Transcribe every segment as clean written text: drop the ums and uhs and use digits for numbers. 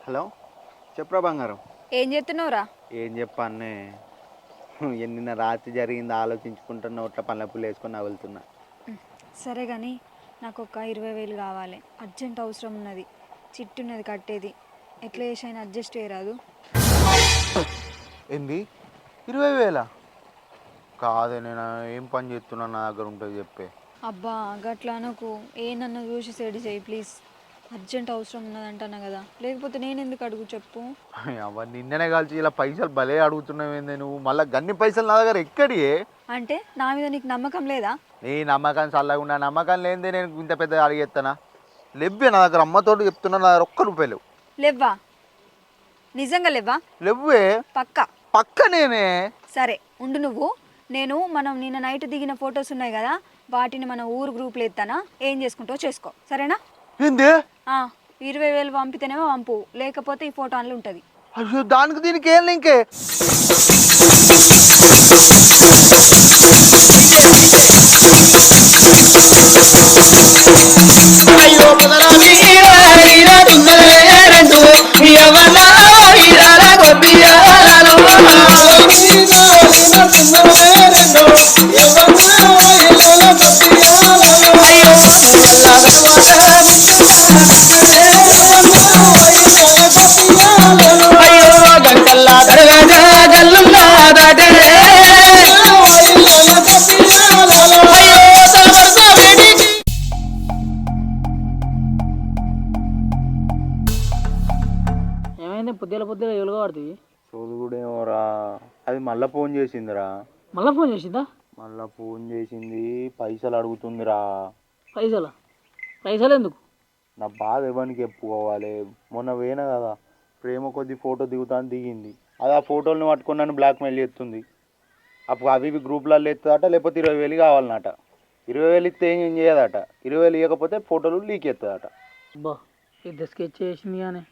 Hello చెప్పురా బంగారం. ఏం చేస్తున్నావురా? ఏం చెప్పానే, నిన్న రాత్రి జరిగింది ఆలోచించుకుంటున్న ఒట్ల పల్లెప్పులు వేసుకొని నవ్వులుతున్నా. సరే కానీ నాకు ఒక 20,000 కావాలి, అర్జెంట్ అవసరం ఉన్నది. చిట్టు ఉన్నది కట్టేది, ఎట్లా చేసైనా అడ్జస్ట్ చేయరాదు? ఏంది 20,000? కాదే, నేను ఏం పని చేస్తున్నా నా దగ్గర ఉంటుంది చెప్పే. అబ్బా గట్లా నాకు ఏ నన్ను చూసి సెడి చేయి ప్లీజ్. అర్జెంట్ అవసరం ఉన్నదంటున్నా కదా, లేకపోతే నేను ఎందుకు అడుగు చెప్పు. అవ్వ నిన్ననే కలిసి ఇలా పైసలు భలే అడుగుతున్నావేందే నువ్వు, మళ్ళీ గన్ని పైసలు నా దగ్గర ఎక్కడి? అంటే నా మీద నీకు నమ్మకం లేదా? నీ నమ్మకం చల్లకుండా, నమ్మకం లేనిదే నేను ఇంత పెద్ద అడిగేస్తానా? లెవ్వే నా దగ్గర, అమ్మతోటి చెప్తున్నా, నా దగ్గర ₹1 లేవ్వా? నిజంగా లేవ్వా? లెవ్వే. పక్కా? పక్కనేనే. సరే ఉండు నువ్వు. నేను మనం నిన్న నైట్ దిగిన ఫొటోస్ ఉన్నాయి కదా, వాటిని మన ఊరు గ్రూప్లో ఎత్తానా, ఏం చేసుకుంటావో చేసుకో, సరేనా? ఏంది? 20,000 పంపితేనేమో పంపు, లేకపోతే ఈ ఫోటో అందులో ఉంటుంది. అయ్యో, దానికి దీనికి ఏం లింకే? అయ్యో గంటల్లా గల్లుల్లా దాటే పొద్దుల ఎవరుగా పడుతుంది చదువుడేమోరా, అది మళ్ళీ ఫోన్ చేసిందిరా. మళ్ళీ ఫోన్ చేసిందా? మళ్ళీ ఫోన్ చేసింది, పైసలు అడుగుతుందిరా. పైసలు ఎందుకు? నా బాధ ఎవరికి చెప్పుకోవాలి? మొన్న పోయినా కదా, ప్రేమ కొద్ది ఫోటో దిగుతాను దిగింది, అది ఆ ఫోటోలను పట్టుకొని నన్ను బ్లాక్మెయిల్ చేస్తుంది. అప్పుడు అవి ఇవి గ్రూప్లలో ఎత్తుందట, లేకపోతే 20,000 కావాలన్నట. 20,000 ఇస్తే ఏం చేయదట, 20,000 ఇవ్వకపోతే ఫోటోలు లీక్ ఎత్తుందట. అబ్బా పెద్ద స్కెచ్ చేసింది కానీ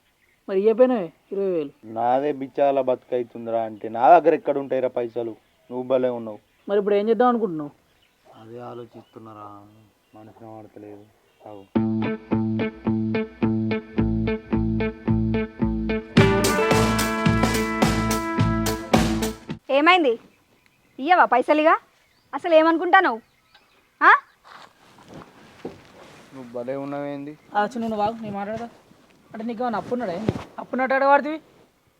మరి ఇవ్వపోయినావే 20,000? నాదే బిచ్చాల బతుకైతుందిరా. అంటే నా దగ్గర ఎక్కడ ఉంటాయిరా పైసలు? నువ్వు భలే ఉన్నావు. మరి ఇప్పుడు ఏం చేద్దాం అనుకుంటున్నావు? అదే ఆలోచిస్తున్నారా, మనసున పడతలేదు. అవు ఏమైంది? ఇయ్యవా పైసలుగా? అసలు ఏమనుకుంటావు? నువ్వు భలే ఉన్నావేంది? నువ్వు బాగు నేను మాట్లాడదా అంటే నీకు ఏమన్నా అప్పున్నాడా? ఏంది అప్పున్నట్టు వాడుతుంది?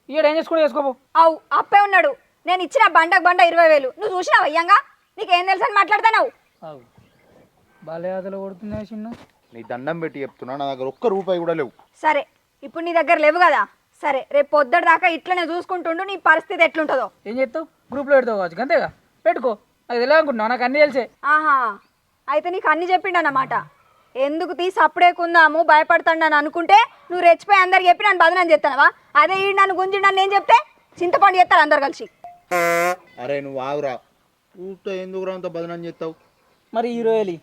ఇయ్యాడు ఏం చేసుకో చేసుకోపో. అవు అప్పే ఉన్నాడు. నేను ఇచ్చిన బండకు బండ 20,000 నువ్వు చూసినావు అయ్యంగా? నీకేం తెలుసు అని మాట్లాడతావు? అవు బాలే ఆటలు కొడుతున్నా చిన్న. నీ దండం పెట్టి చెప్తున్నా, నా దగ్గర ₹1 కూడా లేవు. సరే ఇప్పుడు నీ దగ్గర లేవు కదా, సరే రేపు పొద్దుట దాకా ఇట్లనే చూసుకుంటుండు, నీ పరిస్థితి ఎట్లుంటుందో. ఏం చేస్తావు? గ్రూప్లో పెడతావు కావచ్చు అంతేగా, పెట్టుకో. అది తెలియనుకుంటున్నావు, నాకు అన్నీ తెలిసే. ఆహా, అయితే నీకు అన్ని చెప్పిండు అన్నమాట. ఎందుకు తీసి అప్పుడేకుందాము భయపడతాను అనుకుంటే నువ్వు రెచ్చిపోయి అందరికి చెప్పి నన్ను బదనం చేస్తానవా? అదే ఈ నన్ను గుంజిండు నన్ను ఏం చెప్తే చింతపండు చేస్తారు అందరు కలిసి. అరే నువ్వు ఆగురా, ఊరితో ఎందుకురా అంత బదనం చేస్తావు? మరి 20,000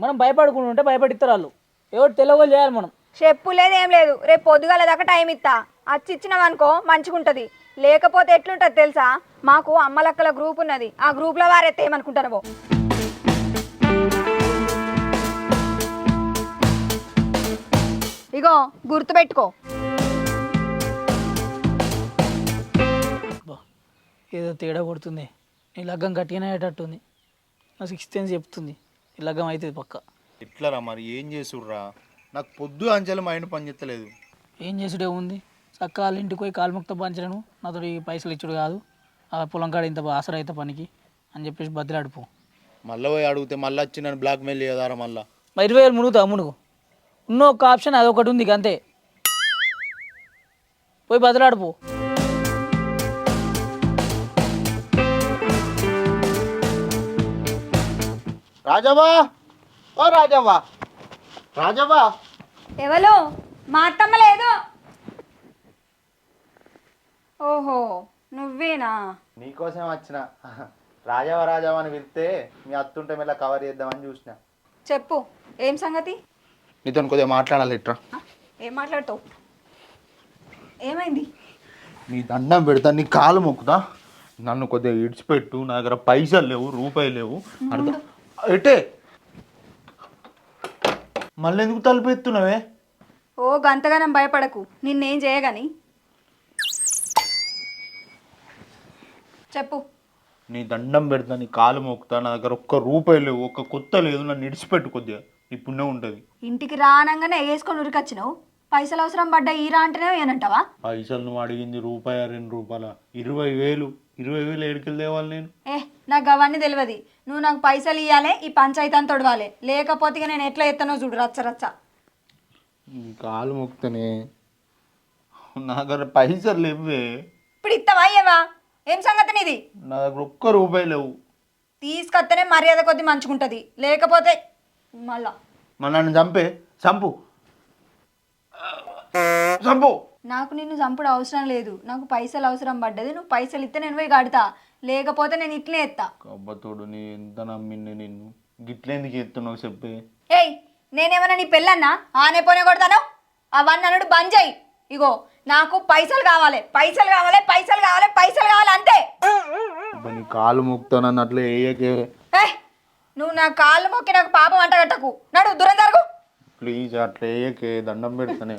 మనం భయపడుకుంటుంటే భయపడిస్తారు వాళ్ళు. ఎవరు తెలియదు చేయాలి మనం. చెప్పు లేదు ఏం లేదు, రేపు పొద్దుగాల దాకా టైం ఇస్తా. అచ్చి ఇచ్చినావనుకో మంచిగుంటుంది, లేకపోతే ఎట్లుంటుంది తెలుసా? మాకు అమ్మలక్కల గ్రూప్ ఉన్నది, ఆ గ్రూప్లో వారైతే ఏమనుకుంటారో. ఇగో గుర్తుపెట్టుకో. ఏదో తేడా కొడుతుంది. నీ లగ్గం గట్టిగానే అయ్యేటట్టుంది. నా 6th సెన్స్ చెప్తుంది ఈ లగ్గం అవుతుంది పక్క. ఎట్లరా మరి ఏం చేసుర్రా? నాకు పొద్దు అంచెలు మైండ్ పని చేస్తలేదు. ఏం చేసుడే ఉంది? చక్క వాళ్ళ ఇంటికి పోయి కాలుముక్త పంచలేను, నాతో ఈ పైసలు ఇచ్చుడు కాదు, ఆ పొలం కాడ ఇంత ఆసర అయితే పనికి అని చెప్పేసి బద్దలాడిపో. మళ్ళీ పోయి అడిగితే మళ్ళీ వచ్చి నన్ను బ్లాక్మెయిల్ చేయదారా మళ్ళా? 20,000 మునుగుతా మునుగు. ఉన్న ఒక ఆప్షన్ అదొకటి ఉంది అంతే, పోయి బద్దలాడిపో. రాజవ్వా, ఓ రాజవ్వా, రాజవ్వా. ఎవరు? మా అత్తమ్మ లేదు. ఓహో నువ్వేనా? నీకోసం వచ్చిన. రాజవ్వ రాజవ్వ అని పిలిస్తే మీ అత్తుంటే మెల్ల కవర్ చేద్దామని చూసిన. చెప్పు ఏం సంగతి? నీతో కొద్దిగా మాట్లాడాలి. ఇట్రా. ఏం మాట్లాడతావు? ఏమైంది? నీ దండం పెడతా, నీ కాలు మొక్కుతా, నన్ను కొద్దిగా ఇడిచిపెట్టు. నా దగ్గర పైసలు లేవు, రూపాయలు లేవు. అర్థం ఎటే? మళ్ళీ ఎందుకు తలుపు ఎత్తున్నావే? ఓ గంతగానం భయపడకు నిన్నేం చేయగాని చెప్పు. నీ దండం పెడతా, నీ కాలు మోకుతా, నా దగ్గర ఒక్క రూపాయి లేవు, ఒక్క కొత్త లేదు, నన్ను ఇడిచిపెట్టు కొద్దిగా, నీ పుణ్యం ఉంటుంది. ఇంటికి రానంగానే వేసుకొని ఉరికొచ్చినావు. పైసలు అవసరం పడ్డా ఈరా అంటేనే ఏనంటావా? పైసలు నువ్వు అడిగింది రూపాయ 2 రూపాయల 20,000. 20,000 ఏడికెళ్ళి తేవాలి నేను? నాకు అవన్నీ తెలియదు. నువ్వు నాకు పైసలు ఇవ్వాలి, ఈ పంచాయతీ అంతా తొడవాలి, లేకపోతే ఇక నేను ఎట్లా ఎత్తానో చూడు రచ్చ రచ్చ. నీ కాలు మొక్కుతానే, నా దగ్గర పైసలు లేవే. ఇప్పుడు ఇస్తావా అయ్యవా? ఏం సంగతి నీది? నా దగ్గర ఒక్క రూపాయి లేవు. తీసుకొస్తేనే మర్యాద కొద్ది మంచుకుంటుంది, లేకపోతే మళ్ళా నన్ను చంపు. నాకు నిన్ను చంపుడు అవసరం లేదు. నాకు పైసలు అవసరం పడ్డది. నువ్వు పైసలు ఇస్తే నేను పోయి కడతా, లేకపోతే నేను ఇట్లే ఎత్తా. కబ్బతోడు, నీ ఎంత నమ్మింది నిన్ను, గిట్లెందుకు ఎత్తున్నావు చెప్పే. ఏయ్, నేనేమన్నా నీ పెళ్ళన్నా? ఆనే పోనే కొడతాను. అవన్నీ అన్నాడు బంద్ చేయి. ఇగో నాకు పైసలు కావాలి, పైసలు కావాలి, పైసలు కావాలి, పైసలు కావాలి అంతే. నీ కాలు మొక్కుతానని అట్లా వేయకే. నువ్వు నా కాళ్ళు మొక్కి నాకు పాపం అంట కట్టకు. నడు దూరం జరుగు ప్లీజ్, అట్లా వేయకే, దండం పెడతానే.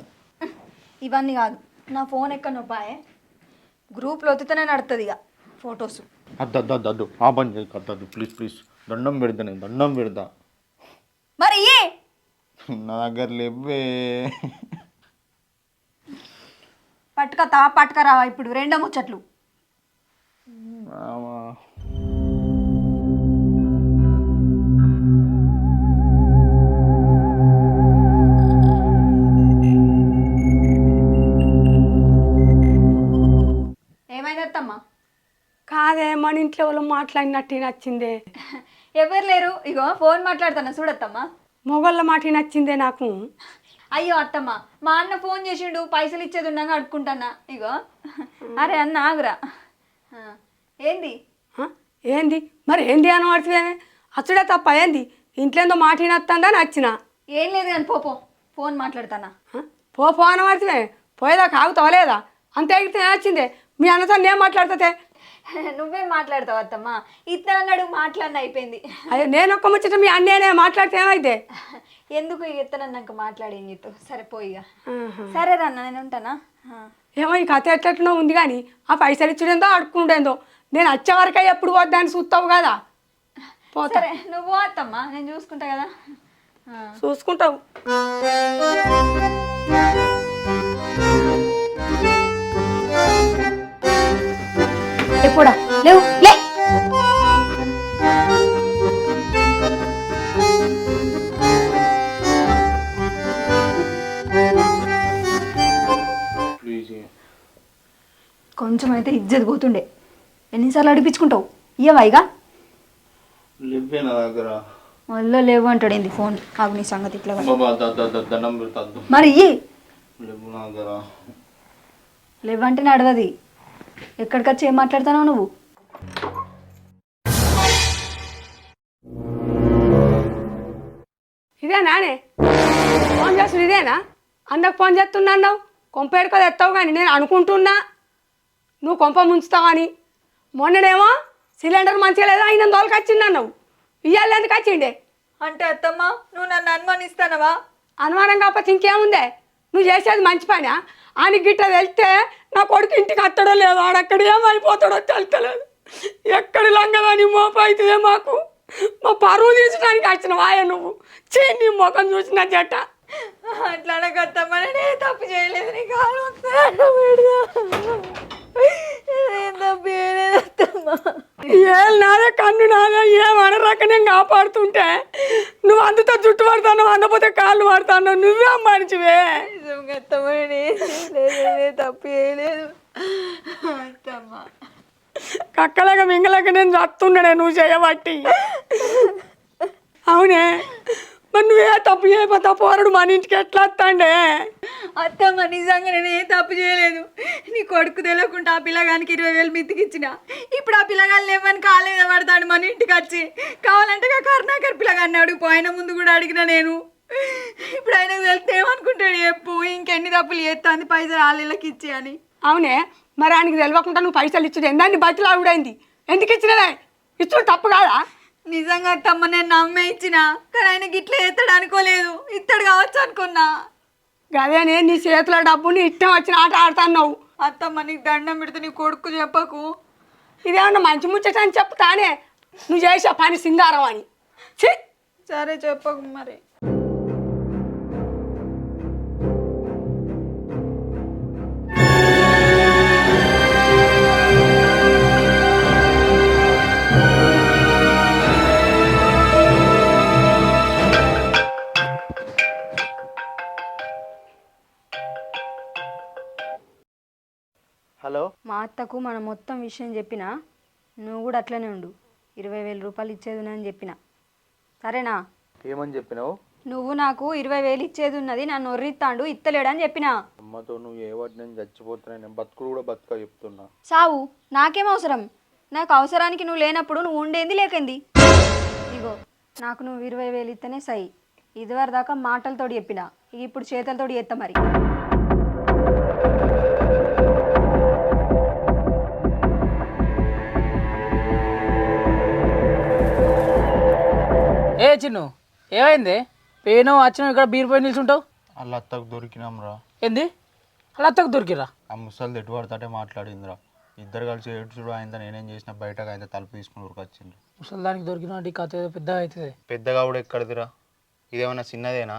ఇవన్నీ కాదు, నా ఫోన్ ఎక్కడ నొప్పాయే, గ్రూప్లో ఒత్తితేనే నడుతుంది ఇక ఫొటోస్. అద్దు ఆ పని చేయకు, అద్దు ప్లీజ్, దండం పెడతానే, దండం పెడతా. మరి నా దగ్గర లేవే. పట్టుకరావా ఇప్పుడు రెండో ముచ్చట్లు. ఏమైందమ్మా? కాదే, మన ఇంట్లో వాళ్ళు మాట్లాడినట్టు నచ్చిందే. ఎవరు లేరు, ఇగో ఫోన్ మాట్లాడుతున్నా చూడత్తమ్మా. మొగళ్ళ మాట నచ్చిందే నాకు. అయ్యో అత్తమ్మ, మా అన్న ఫోన్ చేసిండు, పైసలు ఇచ్చేది ఉండగా అడుక్కుంటానా. ఇగో అరే అన్న ఆగురా. ఏంది మరి? ఏంది అని పడుతుంది అచ్చుడే తప్ప. ఏంది ఇంట్లో మాట నచ్చిందా నచ్చిన? ఏం లేదు కానీ పో ఫోన్ మాట్లాడతానా. పో అని పడుతుంది. పోయేదాకా ఆగుతావా లేదా? అంతే ఎగితే నచ్చిందే. మీ అన్నతో నేను మాట్లాడుతుందే. నువ్వేం మాట్లాడతావు అత్తమ్మ? ఇత్తనన్నాడు, మాట్లాడిన అయిపోయింది. అయ్యో, నేను ఒక్క ముచ్చట మీ అన్నేనే మాట్లాడితే ఏమైతే? ఎందుకు ఇత్తనన్నాక మాట్లాడి ఏం చెప్తావు? సరే పోయిగా. సరే రన్న, నేను ఉంటానా. ఏమో ఈ కథ ఎట్లెట్లనో ఉంది కానీ ఆ పైసలు ఇచ్చుడేందో అడుక్కుండేందో. నేను వచ్చే వరకే ఎప్పుడు పోద్దాన్ని చూస్తావు కదా. సరే నువ్వు అత్తమ్మ, నేను చూసుకుంటా కదా. చూసుకుంటావు. ఎప్పుడా లేవు లే. కొంచెం అయితే ఇజ్జత్ పోతుండే. ఎన్నిసార్లు అడిపించుకుంటావు? ఇయ్యవాయిగా లేవే నా దగ్గర. మళ్ళీ లేవు అంటాడు. ఏంది ఫోన్? ఆగు నీ సంగతి ఇట్లా. దండం పెడతా. మరి లేవు నా దగ్గర. లేవంటే నడవది. ఎక్కడికి వచ్చి ఏం మాట్లాడుతున్నావు నువ్వు? ఇదేనానే ఫోన్ చేస్తుంది? ఇదేనా అందరికి ఫోన్ చేస్తున్నా అన్నావు? కొంప ఎడుకో ఎత్తావు కానీ నేను అనుకుంటున్నా నువ్వు కొంప ముంచుతావని. మొన్ననేమో సిలిండర్ మంచిగా లేదా అయిన దోలకి వచ్చింది అన్నావు. ఇవాళ ఎందుకు వచ్చిండే? అంటే అత్తమ్మ, నువ్వు నన్ను అనుమానిస్తానవా? అనుమానం కాకపోతే ఇంకేముందే? నువ్వు చేసేది మంచి పనా? అని గిట్ట వెళ్తే నా కొడుకు ఇంటికి అత్తడో లేదో, ఆడక్కడ ఏమైపోతాడో తెలుతలేదు. ఎక్కడి లంగదని మోపైతే మాకు మా పరువు తీసడానికి వచ్చిన వాయ నువ్వు. నీ ముఖం చూసిన జట్ట. అట్లా అనకత్తమ్మ, నేనే తప్పు చేయలేదు. నీ కాలు తప్పు చేయలేదు అత్తమ్మ. నాదే కన్ను నాదే ఏమనరాక నేను కాపాడుతుంటే నువ్వు అందుతో జుట్టు పడతాను, అందపోతే కాళ్ళు పడతాను. నువ్వే మనిషివే. తప్పు చేయలేదు అత్తమ్మ. కక్కలేక మింగలేక నేను చస్తుండే నువ్వు చేయబట్టి. అవునే, మరి నువ్వే తప్పు చేయకపోతే పోరడు మన ఇంటికి ఎట్లా వస్తాండే? అత్తమ్మ, నిజంగా నేను ఏ తప్పు చేయలేదు. నీ కొడుకు తెలియకుండా ఆ పిల్లగానికి 20,000 మిత్తికిచ్చిన. ఇప్పుడు ఆ పిల్లగాళ్ళు లేవని కాలేదా పడతాడు మన ఇంటికి వచ్చి. కావాలంటే కరుణాకర్ పిల్లగాన్ని అడుగు. ఆయన ముందు కూడా అడిగిన నేను. ఇప్పుడు ఆయనకు తెలిస్తే ఏమనుకుంటాడు చెప్పు? ఇంకెన్ని తప్పులు చేస్తాంది పైసలు వాళ్ళకి ఇచ్చి అని. అవునే, మరి ఆయనకి తెలియకుండా నువ్వు పైసలు ఇచ్చుడు ఎందాన్ని బట్టలు ఆవిడైంది? ఎందుకు ఇచ్చినవే? ఇచ్చుడు తప్పు కాదా? నిజంగా అత్తమ్మ, నేను నమ్మే ఇచ్చిన, కానీ ఆయనకి ఇట్లా ఎత్తాడు అనుకోలేదు. ఇత్తడు కావచ్చు అనుకున్నా. గదేనే నీ చేతిలో డబ్బు నీ ఇష్టం వచ్చిన ఆట ఆడుతున్నావు. అత్తమ్మ నీకు దండం పెడితే నీ కొడుకు చెప్పకు. ఇదేమన్నా మంచి ముచ్చట అని చెప్తానే, నువ్వు చేసే పని సింగారం అని. ఛీ! సరే చెప్పకు మరి. హలో, మా అత్తకు మన మొత్తం విషయం చెప్పినా, నువ్వు కూడా అట్లనే ఉండు. 20,000 రూపాయలు ఇచ్చేది ఉన్నదని చెప్పిన, సరేనా? ఏమని చెప్పినావు? నువ్వు నాకు 20,000 ఇచ్చేది ఉన్నది, నన్ను ఒర్రిస్తాడు, ఇత్తలేడని చెప్పిన. అమ్మతో నువ్వు ఏ వాటి నేను చచ్చిపోతున్నా, నేను బతుకుడు కూడా బతుక చెప్తున్నా. సావు నాకేం అవసరం? నాకు అవసరానికి నువ్వు లేనప్పుడు నువ్వు ఉండేంది లేకంది. ఇగో నాకు నువ్వు 20,000 ఇస్తేనే సై. ఇదివరకు దాకా మాటలతోటి చెప్పిన, ఇప్పుడు చేతులతోటి ఎత్త మరి. ఏ చిన్ను, ఏమైంది? పేను వచ్చినావు, ఇక్కడ బీర్ పోయి నిల్చుంటావు. వాళ్ళ అత్తకు దొరికినాం రా. ఏంది? అలా అత్తకు దొరికిరా? ఆ ముసలి ఎటు పడతాటే మాట్లాడిందిరా. ఇద్దరు కలిసి ఏడ్చుడు ఆయన, నేనేం చేసిన బయటకు ఆయన తలుపు తీసుకుని ఊరికొచ్చిండ్రు. ముసలి దానికి దొరికిన కథ ఏదో పెద్దగా అవుతుంది. పెద్దగా కూడా ఎక్కడిదిరా, ఇదేమన్నా చిన్నదేనా?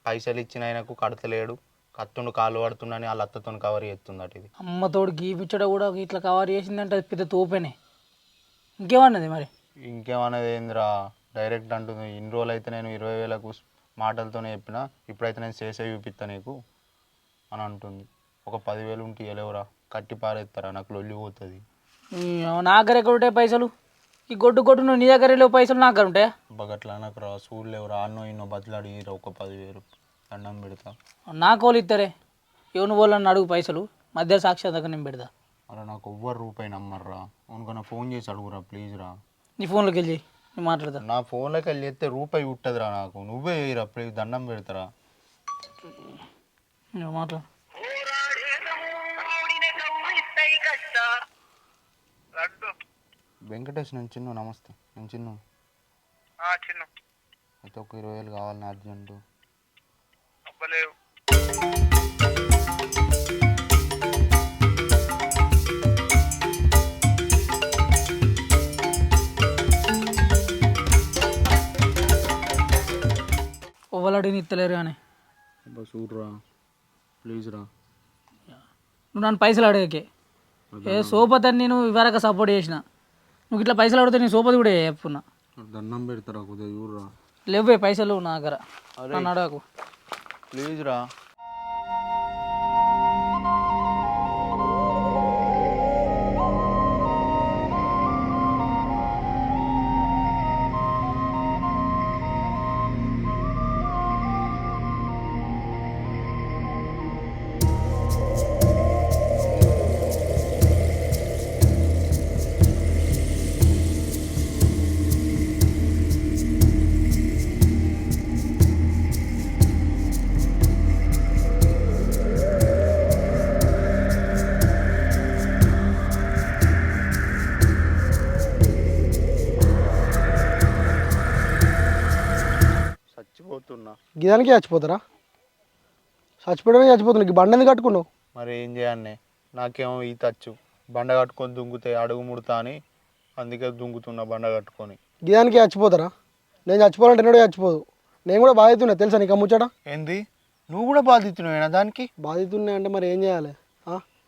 పైసలు ఇచ్చిన ఆయనకు కడతలేడు, కత్తుండు కాలు పడుతుండని వాళ్ళ అత్తతో కవర్ చేస్తుందట. ఇది అమ్మతోడు గీపిచ్చడ కూడా ఇట్లా కవర్ చేసిందంటే అది పెద్ద తోపేనే. ఇంకేమన్నది మరి? ఇంకేమన్నది ఏందిరా, డైరెక్ట్ అంటుంది. ఇన్ని రోజులు అయితే నేను 20,000కు మాటలతోనే చెప్పిన, ఇప్పుడైతే నేను చేసే చూపిస్తా నీకు అని అంటుంది. ఒక 10,000 ఉంటే ఇవ్వలేవురా, కట్టి పారేస్తారా, నాకు లొల్లి పోతుంది. నా దగ్గర ఎక్కడ ఉంటాయి పైసలు? ఈ గొడ్డు గొడ్డు నువ్వు నీ దగ్గర లేవు పైసలు, నా దగ్గర ఉంటాయా? బగట్లా నాకు రా, చూడలేవురా, అన్నో ఇన్నో బతులాడి ఒక 10,000 దండం పెడతా. నాకు వాళ్ళు ఇస్తారే, ఎవరు వాళ్ళని అడుగు పైసలు, మధ్య సాక్షి దగ్గర నేను పెడతా. అలా నాకు ఎవ్వరు రూపాయి నమ్మర్రా, ఉనుకన్నా ఫోన్ చేసి అడుగురా ప్లీజ్ రా. నీ ఫోన్లోకి వెళ్ళి నేను మాట్లాడతా. నా ఫోన్లోకి వెళ్ళి చేస్తే రూపాయి ఉట్టదురా నాకు, నువ్వే వేయరా ప్లీజ్, దండం పెడతారా. మాట్లాడు. వెంకటేష్, నేను చిన్ను. నమస్తే, నేను చిన్ను. అయితే ఒక 20,000 కావాలి నా అర్జెంటు. ఓవలాడిని ఇస్తలేరు కానీ చూడరా ప్లీజ్ రా. నువ్వు నన్ను పైసలు అడిగే ఏ సోపతని నేను ఇవరకు సపోర్ట్ చేసిన, నువ్వు ఇట్లా పైసలు అడిగితే నేను సోపతి కూడా చెప్పుకున్నా. దండం పెడతారా కొద్దిగా చూడరా. లేవే పైసలు నా దగ్గర, నన్ను అడగకు ప్లీజ్ రా. చచ్చిపోతున్నా. గిదానికి చచ్చిపోతారా? చచ్చిపోవడమే చచ్చిపోతున్నా. బండ ఎందుకు కట్టుకున్నావు? మరి ఏం చేయాలి, నాకేమో ఈత వచ్చు, బండ కట్టుకొని దుంగుతాయి, అడుగు ముడతా అని అందుకే దుంగుతున్నా బండ కట్టుకొని. గిదానికి చచ్చిపోతారా? నేను చచ్చిపోవాలంటే నేను చచ్చిపోదు. నేను కూడా బాధితున్నా తెలుసా నీకు ముచ్చట? ఏంది, నువ్వు కూడా బాధితున్నావేనా దానికి? బాధితున్నా అంటే మరి ఏం చేయాలి?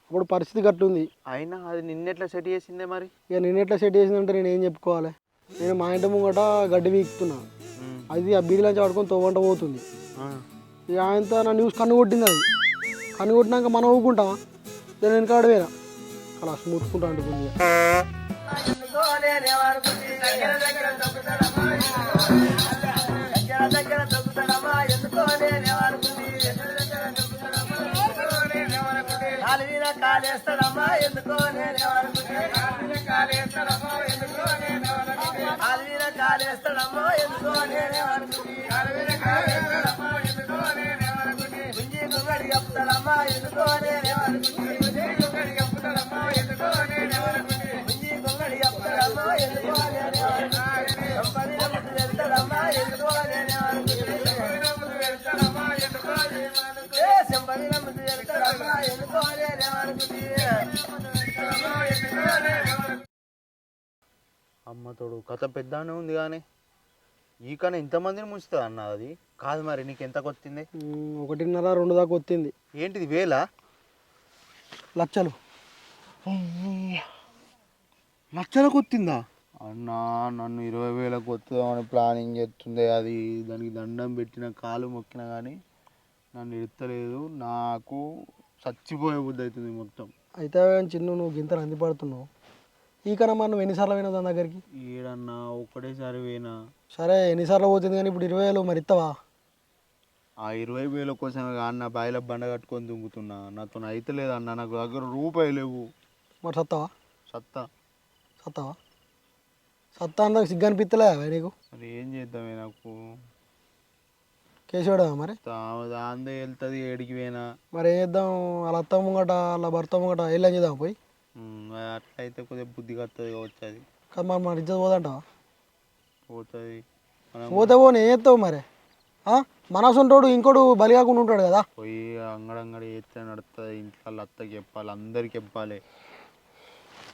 అప్పుడు పరిస్థితి గట్టుంది. అయినా అది నిన్నెట్లా సెట్ చేసిందే మరి? ఇక నేను ఎట్లా సెట్ చేసిందంటే నేను ఏం చెప్పుకోవాలి? నేను మా ఇంటి ముంగట గడ్డి వీక్తున్నా, అది ఆ బీదిలోంచి పడుకొని తోవంట పోతుంది. ఇక ఆయనతో నా న్యూస్ కన్ను కొట్టింది. అది కన్ను కొట్టినాక మనం ఊరుకుంటామా? నేను వెనకాడ పోయినా అలా ముట్టుకుంటా అంటుకుంది. అమ్మ తోడు కథ పెద్దనే ఉంది కానీ ఈ కన్నా ఇంతమందిని ముంచుతుంది అన్న అది కాదు. మరి నీకు ఎంత కొత్తింది? 1.5 2 దాకా వచ్చింది. ఏంటిది వేల లక్షలు లక్షలకు వచ్చిందా అన్న? నన్ను 20,000 వస్తుందామని ప్లానింగ్ చేస్తుంది అది. దానికి దండం పెట్టిన కాలు మొక్కిన కానీ నన్ను ఎడతలేదు. నాకు చచ్చిపోయే బుద్ధి అవుతుంది మొత్తం. అయితే చిన్న నువ్వు గింతలు అందిపడుతున్నావు. ఈ కన్నా మనం నువ్వు ఎన్నిసార్లు పోయినా దాని దగ్గరికి? ఏడన్నా ఒక్కటేసారి పోయినా. సరే ఎన్నిసార్లు పోతుంది కానీ ఇప్పుడు 20,000 మరి ఇస్తావా? ఆ 20,000 కోసం అన్న బాయిలో బండ కట్టుకొని దుంగుతున్నా. నాతో అయితే లేదన్న, నాకు దగ్గర రూపాయి లేవు. మరి సత్తావా? సత్తా అంతా సిగ్గు అనిపిస్తలేదా నీకు? మరి ఏం చేద్దామే, నాకు కేసు పెడదామా మరి? దాందే వెళ్తుంది ఏడికి పోయినా. మరి ఏం చేద్దాం? వాళ్ళ అత్త ముంగట వాళ్ళ భర్త ముంగట వెళ్ళని చేద్దాం పోయి. అట్లయితే కొద్దిగా బుద్ధిగా వస్తుంది కావచ్చు. అది కదా మరి మన ఇజ్జత్ పోదంటావా? పోతుంది. పోతే పోనీ ఏం చేస్తావు మరి? మనసు ఉంటాడు ఇంకోడు బలి కాకుండా ఉంటాడు కదా. పోయి అంగడంగడి చేస్తే నడుస్తుంది. ఇంట్లో వాళ్ళ అత్తకి చెప్పాలి, అందరికి చెప్పాలి.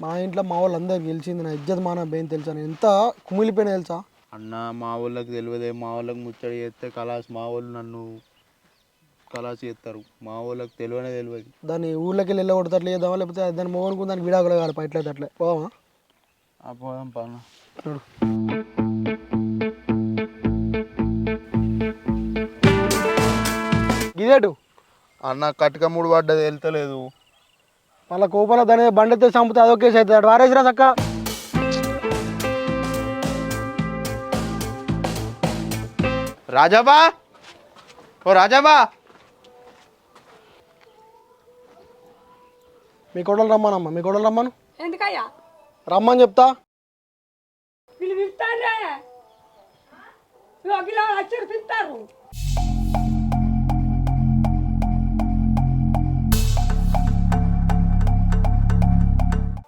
మా ఇంట్లో మా వాళ్ళు అందరికి తెలిసింది నా ఇజ్జత్ మాన బేన్ తెలుసా? నేను ఎంత కుమిలిపోయినా తెలుసా అన్న? మా వాళ్ళకి తెలియదే. మా వాళ్ళకి ముచ్చడి చేస్తే కలాస్ మా వాళ్ళు నన్ను కలాస్ చేస్తారు. మా వాళ్ళకి తెలియదు. దాన్ని ఊళ్ళోకి వెళ్ళి వెళ్ళగొడతాట్లు చేద్దామా, లేకపోతే దాన్ని మోగనుకుని దానికి విడాకులు కాదు పట్లేదు అట్లే పోదామా? పోదాం పన్న. చూడు ఇదేటు అన్న కట్క మూడు పడ్డది వెళ్తలేదు. మళ్ళీ కోపంలో దాని బండి ఎత్తే చంపితే అదొక కేసు అవుతుంది. అటు వారేసిరా చక్క. రాజాబా, ఓ రాజాబా, మీ కొడలు రమ్మనమ్మా. మీ కొడలు రమ్మను. ఎందుకయ్యా రమ్మని చెప్తా. వీళ్ళు పిలుస్తారే కిలో వచ్చారు పిలుస్తారు.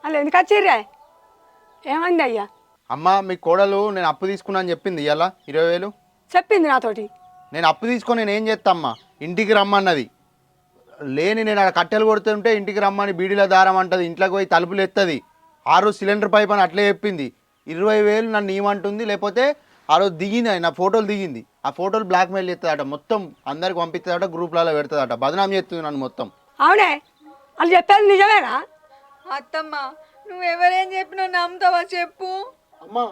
అలా ఎందుకు వచ్చిర్రే? ఏమైంది అయ్యా? అమ్మ మీ కోడలు నేను అప్పు తీసుకున్నా అని చెప్పింది ఇవాళ 20,000 చెప్పింది నాతోటి. నేను అప్పు తీసుకొని నేను ఏం చేస్తా అమ్మా? ఇంటికి రమ్మన్నది. లేని నేను అక్కడ కట్టెలు కొడుతుంటే ఇంటికి రమ్మని బీడీల దారం అంటది. ఇంట్లోకి పోయి తలుపులు ఎత్తది. 6 సిలిండర్ పైప్ అని అట్లే చెప్పింది. 20,000 నన్ను ఏమంటుంది. లేకపోతే ఆ రోజు దిగింది, నా ఫోటోలు దిగింది. ఆ ఫోటోలు బ్లాక్మెయిల్ చేస్తుందట. మొత్తం అందరికి పంపిస్తుందట, గ్రూప్లలో పెడుతుందట. బదనాం చేస్తుంది నన్ను మొత్తం. అవునే వాళ్ళు చెప్పేది నిజమేనా? అత్తమ్మ నువ్వెవరేం చెప్పినా నమ్ముతావా చెప్పు. అమ్మా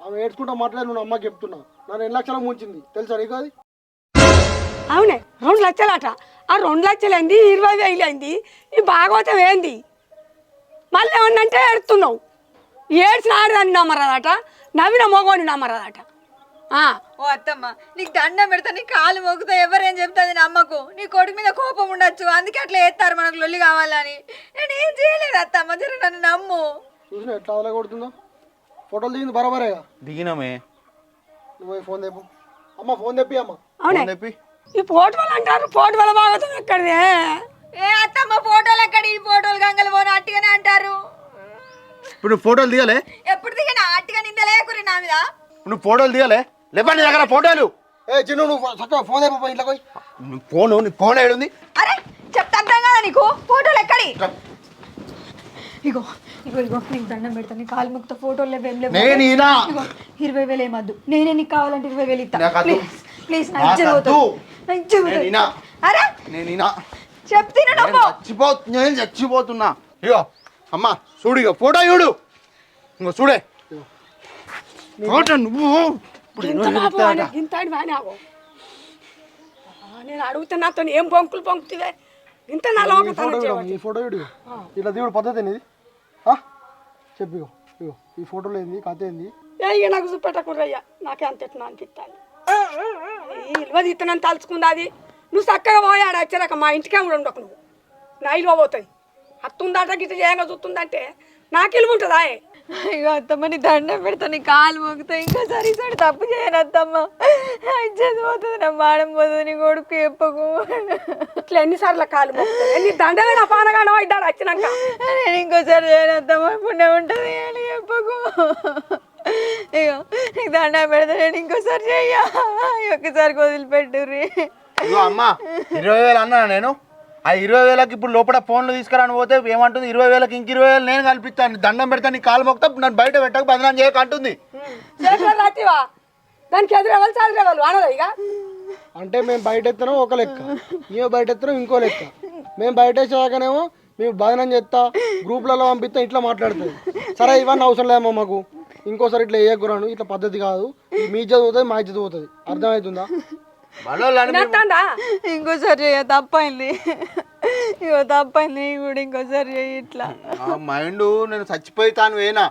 ఆమె ఏడ్చుకుంటా మాట్లాడి నువ్వు అమ్మకి చెప్తున్నా. నన్ను 2 లక్షలకు ముంచింది తెలుసా నీకు అది? అవునే 2 లక్షలట. ఆ 2 లక్షలు ఏంది, 20,000 అయింది. ఈ భాగవతం ఏంది? మళ్ళీ ఏమన్నంటే ఏడుతున్నావు. ఏడ్చిన ఆడదాన్ని నమ్మరాదట, నవ్విన మగవాడిని నమ్మరాదట. ఓ అత్తమ్మ నీకు దండం పెడతా, నీ కాలు మోగుతా, ఎవరేం చెప్తుంది నమ్మకు. నీ కొడుకు మీద కోపం ఉండొచ్చు, అందుకే అట్లా వేస్తారు మనకు లొల్లి కావాలని. నేను ఏం చేయలేదు అత్తమ్మ, జర నన్ను నమ్ము. చూసిన ఎట్లా అలా కొడుతుందో. ఫోటోలు దిగింది బరాబరేగా. దిగినామే. నువ్వు ఫోన్ తెప్పు అమ్మ. ఫోన్ తెప్పి అమ్మ. అవునే చెప్పి ఈ ఫోటోలు అంటారు. ఫోటోల భాగవతం ఎక్కడిదే? ఏ అత్తమ్మ ఫోటోలు ఎక్కడ? ఈ ఫోటోలు గంగలు పోను అట్టిగానే అంటారు. ఇప్పుడు నువ్వు ఫోటోలు దిగాలే? ఎప్పుడు దిగినా అట్టిగా నింద లేకురి నా మీద. నువ్వు ఫోటోలు దిగాలే? లేపండి దగ్గర ఫోటోలు. చిన్న నువ్వు చక్కగా ఫోన్ తెప్ప ఇంట్లో పోయి. నీ ఫోన్ ఏడుంది? అరే చెప్తాను కదా నీకు, ఫోటోలు ఎక్కడి? ఇగో ఇగో ఇగో నీకు దండం పెడతా, నీ కాలు ముక్త ఫోటోలు లేవు, ఏం లేవు. నేను ఈనా 20,000 ఏమద్దు, నేనే నీకు కావాలంటే 20,000 ఇస్తా. నాకు వద్దు. ప్లీజ్ నా నాకు ఇచ్చేది వద్దు. పోతుంది, నా ఇచ్చేది నేను పోతుంది. ఈనా. అరే నేను ఈనా. చెప్తున్నా నువ్వు. నేను చచ్చిపోతున్నా. ఇగో అమ్మా చూడు, ఇగో ఫోటో చూడు. ఇంకో చూడే ఫోటో. నువ్వు ఇంతాడు వానావు. నేను అడుగుతున్నా నాతో ఏం బొంకులు పొంకుతువే? ఇంత నాలో ఈ ఫోటో చూడు. ఇట్లా దేవుడు పద్ధతి ఏంది? చెప్పు. ఇగో ఇగో ఈ ఫోటోలో ఏంది కథ ఏంది? ఇక నాకు చూపెట్టకూడయ్యా, నాకే అంత ఎట్లా అనిపిస్తాను. ఇల్వ తీస్తున్నాను తలుచుకుంది అది. నువ్వు చక్కగా పోయాడు వచ్చాక మా ఇంటికే కూడా ఉండకు. నువ్వు నా ఇల్వ పోతుంది. అత్తుందాట గిట్ట చేయంగా చూస్తుందంటే నాకు ఇల్లు ఉంటుందా? ఇగో అత్తమ్మ నీ దండం పెడతా, నీ కాలు మోగుతా, ఇంకోసారి ఈసారి తప్పు చేయను అత్తమ్మ. ఇచ్చేది పోతుంది, నా మాడం పోతుంది, నీ కొడుకు చెప్పకు. ఇట్లా ఎన్నిసార్లు కాలు మోగుతుంది? నీ దండమే నా పానగానో ఇద్దాడు వచ్చినాక. నేను ఇంకోసారి చేయను అత్తమ్మ, పుణ్యం ఉంటుంది అని చెప్పకు. ఇగో నీకు దండం పెడతా, నేను ఇంకోసారి చెయ్యా. ఒక్కసారి వదిలిపెట్టుర్రి. ఇగో అమ్మా 20,000 అన్నా నేను. ఆ 20,000కి ఇప్పుడు లోపల ఫోన్లు తీసుకురాని పోతే ఏమంటుంది 20,000కి ఇంక 20,000 నేను కల్పిస్తాను, దండం పెడతాను, నీ కాలు మొక్తా, నన్ను బయట పెట్టక బదనాం చేయక అంటుంది. రాతివా దానికి ఎదురెవరు చదివేవాళ్ళు అనదా ఇక అంటే మేము బయట ఎత్తున్నాం ఒక లెక్క, మేము బయట ఎత్తున్నాం ఇంకో లెక్క. మేము బయట వేసాకనేమో మేము బదనం చేస్తా, గ్రూప్లలో పంపిస్తా, ఇట్లా మాట్లాడుతుంది. సరే ఇవన్నీ అవసరం లేదమ్మా మాకు, ఇంకోసారి ఇట్లా వేయకురాను, ఇట్లా పద్ధతి కాదు, మీ ఇజ్జత్ పోతుంది మా ఇజ్జత్ పోతుంది, అర్థమవుతుందా? ఇంకోసారి చెయ్య, తప్పైంది, ఇగో తప్పైంది కూడా, ఇంకోసారి చెయ్యి ఇట్లా. మైండ్ నేను చచ్చిపోతాను వేనా,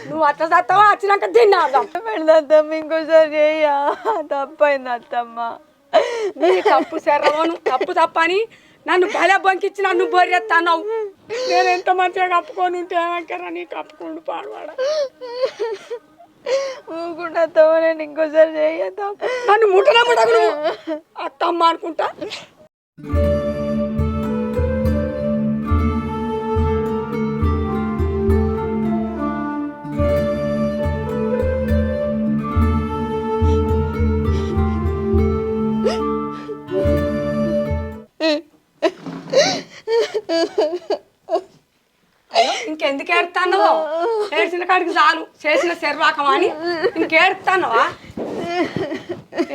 నువ్వు అట్లా చస్తావా వచ్చినాక తిన్నా పెడదత్తమ్మ, ఇంకోసారి చెయ్య, తప్పైంది అత్తమ్మ. నీ తప్పు శర్రవను తప్పు అని నన్ను భలే బొంకిచ్చి నన్ను బొర్రెత్తాన్నావు. నేను ఎంత మంచిగా కప్పుకొని ఉంటే ఏమంటారా నీ కప్పుకుంటూ పాడవాడ ఊకుండా అత్తమ్మ, నేను ఇంకోసారి చెయ్య, నన్ను ముట్టనమ్మటకు అత్తమ్మ అనుకుంటా. ఇంకెందుకు ఏడుతాన్నావో? ఏడ్చిన కాడికి చాలు, చేసిన శర్వాకం అని ఇంకేడుతాన్నావా?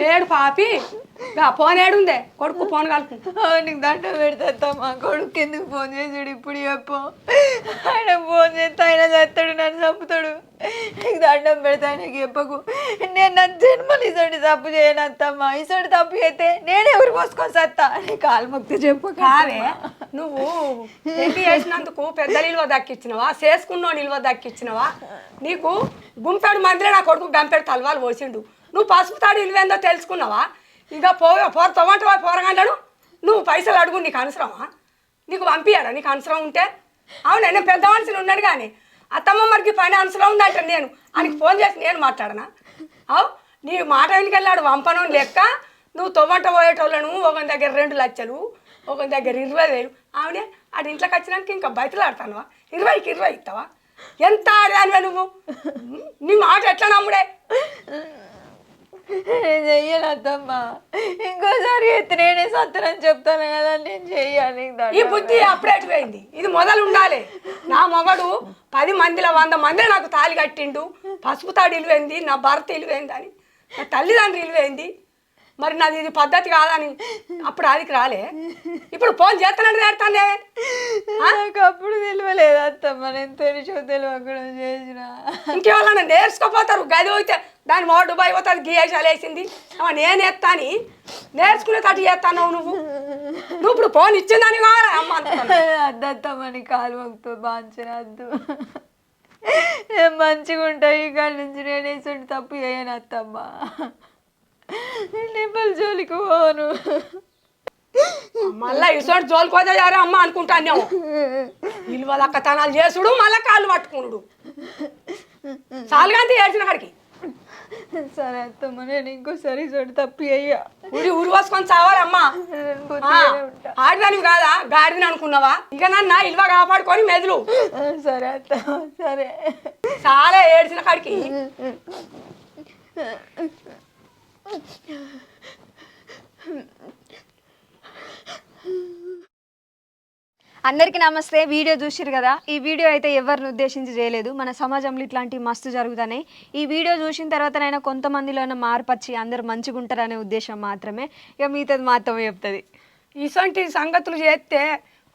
ఏడు పాపి, ఫోన్ ఏడుందే, కొడుకు ఫోన్ కలుపు. నీకు దండం పెడతామ్మా, కొడుకు ఎందుకు ఫోన్ చేసాడు ఇప్పుడు చెప్పు. ఆయన ఫోన్ చేస్తే ఆయన చేస్తాడు, నన్ను చంపుతాడు. నీకు దండం పెడతా, నీకు చెప్పకు. నేను నన్ను జన్మలు ఇసోటి తప్పు చేయను అత్తమ్మా, ఇసోటి తప్పు చేస్తే నేను ఎవరు పోసుకొని సత్తా. నీ కాలు మొక్కి చెప్పు. కాదే, నువ్వు పెళ్లి చేసినందుకు పెద్ద నిల్వ దక్కిచ్చినవా, చేసుకున్నో నిల్వ దక్కిచ్చినవా? నీకు గుంపెడు మందిలో నా కొడుకు గంపెడు తలవాలు పోసిండు, నువ్వు పసుపు తాడు ఇల్వేందో తెలుసుకున్నావా? ఇంకా తొమ్మంటవా పోరగంటాడు, నువ్వు పైసలు అడుగు, నీకు అవసరమా? నీకు పంపించాడా నీకు అవసరం ఉంటే? అవునా, నేను పెద్ద మనిషిని ఉన్నాడు కానీ అత్తమ్మ మరికి పని అవసరం ఉందంటే నేను ఆయనకి ఫోన్ చేసి నేను మాట్లాడనా? అవు నీ మాట వెనుక వెళ్ళాడు వంపనం లెక్క. నువ్వు తొమ్మంట పోయేటోళ్ళను ఒకరి దగ్గర 2 లక్షలు, ఒకరి దగ్గర 20,000. ఆవిడే ఆడ ఇంట్లోకి వచ్చినాక ఇంకా బయటలు ఆడతానువా? 20కి 20 ఇస్తావా? ఎంత ఆడానివే నువ్వు? నీ మాట ఎట్లా నమ్ముడే? నేను చెయ్యను అత్తమ్మ, ఇంకోసారి అయితే నేనే సత్తనని చెప్తాను కదా, నేను చెయ్యాలి. ఈ బుద్ధి అప్డేట్ పోయింది, ఇది మొదలు ఉండాలి. నా మొగడు 10 మందిలో 100 మంది నాకు తాళి కట్టిండు, పసుపు తాడు ఇలువైంది, నా భర్త ఇలువైంది అని, నా తల్లిదండ్రులు ఇలువైంది. మరి నాది ఇది పద్ధతి కాదని అప్పుడు ఆదికి రాలే, ఇప్పుడు ఫోన్ చేస్తానంటే నేర్తానే. నాకు అప్పుడు తెలియలేదు అత్తమ్మ, నేను తెలిసో తెలియకుండా చేసిన. ఇంకేవాళ్ళన్నా నేర్చుకోపోతారు, గది పోతే దాని మో దుబాయ్ పోతుంది, గీయేసాలు వేసింది నేను ఎత్తా అని నేర్చుకునే తట్టు చేస్తాను నువ్వు. నువ్వు ఇప్పుడు ఫోన్ ఇచ్చిందని కావాలి అమ్మ. అద్దత్తమ్మని కాలు మొక్తో బాంచనద్దు, నేను మంచిగా ఉంటాయి ఇక్కడి నుంచి, నేను వేసుంటే తప్పు చేయను అత్తమ్మ, నింపలు జోలికి పోను. మళ్ళా ఇసోటి జోలికోతే యారే అమ్మ అనుకుంటాను. ఇల్లు అక్కతనాలు చేసుడు, మళ్ళా కాళ్ళు పట్టుకున్నాడు, చాలుగా ఏడ్చిన కాడికి. సరే అత్తమ్మ, నేను ఇంకోసారి చోటు తప్పి అయ్యా, ఊరి పోసుకొని చావాలమ్మా. ఆడదానివి కాదా, గాడిదని అనుకున్నావా? ఇక నన్ను ఇల్వ కాపాడుకొని మెదులు. సరే అత్తమ్మ, సరే. చాలా ఏడ్చిన కాడికి. అందరికీ నమస్తే. వీడియో చూసిరు కదా, ఈ వీడియో అయితే ఎవరిని ఉద్దేశించి చేయలేదు, మన సమాజంలో ఇట్లాంటివి మస్తు జరుగుతున్నాయి. ఈ వీడియో చూసిన తర్వాతనైనా కొంతమందిలోనే మార్పు వచ్చి అందరు మంచిగా ఉంటారనే ఉద్దేశం మాత్రమే, ఇక మిగతాది మాత్రమే చెప్తుంది. ఇటువంటి సంగతులు చేస్తే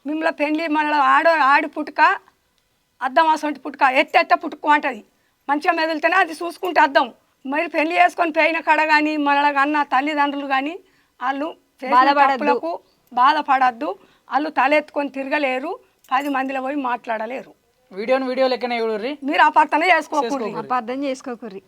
మిమ్మల్ని పెళ్ళి మన ఆడి పుట్టుక అద్దం, అసొంటి పుట్టుక ఎత్తెట్ట పుట్టుకు అంటది. మంచిగా మెదులుతేనే అది చూసుకుంటే అద్దం. మరి పెళ్లి చేసుకొని పోయిన కాడ కానీ మన అన్న తల్లిదండ్రులు కానీ వాళ్ళు తప్పులకు బాధపడద్దు, వాళ్ళు తలెత్తుకొని తిరగలేరు, 10 మందిలో పోయి మాట్లాడలేరు. వీడియో లెక్కనే చూడర్రి, మీరు అపార్థన చేసుకోకూడదు. అపార్థం చేసుకోకూర్రి.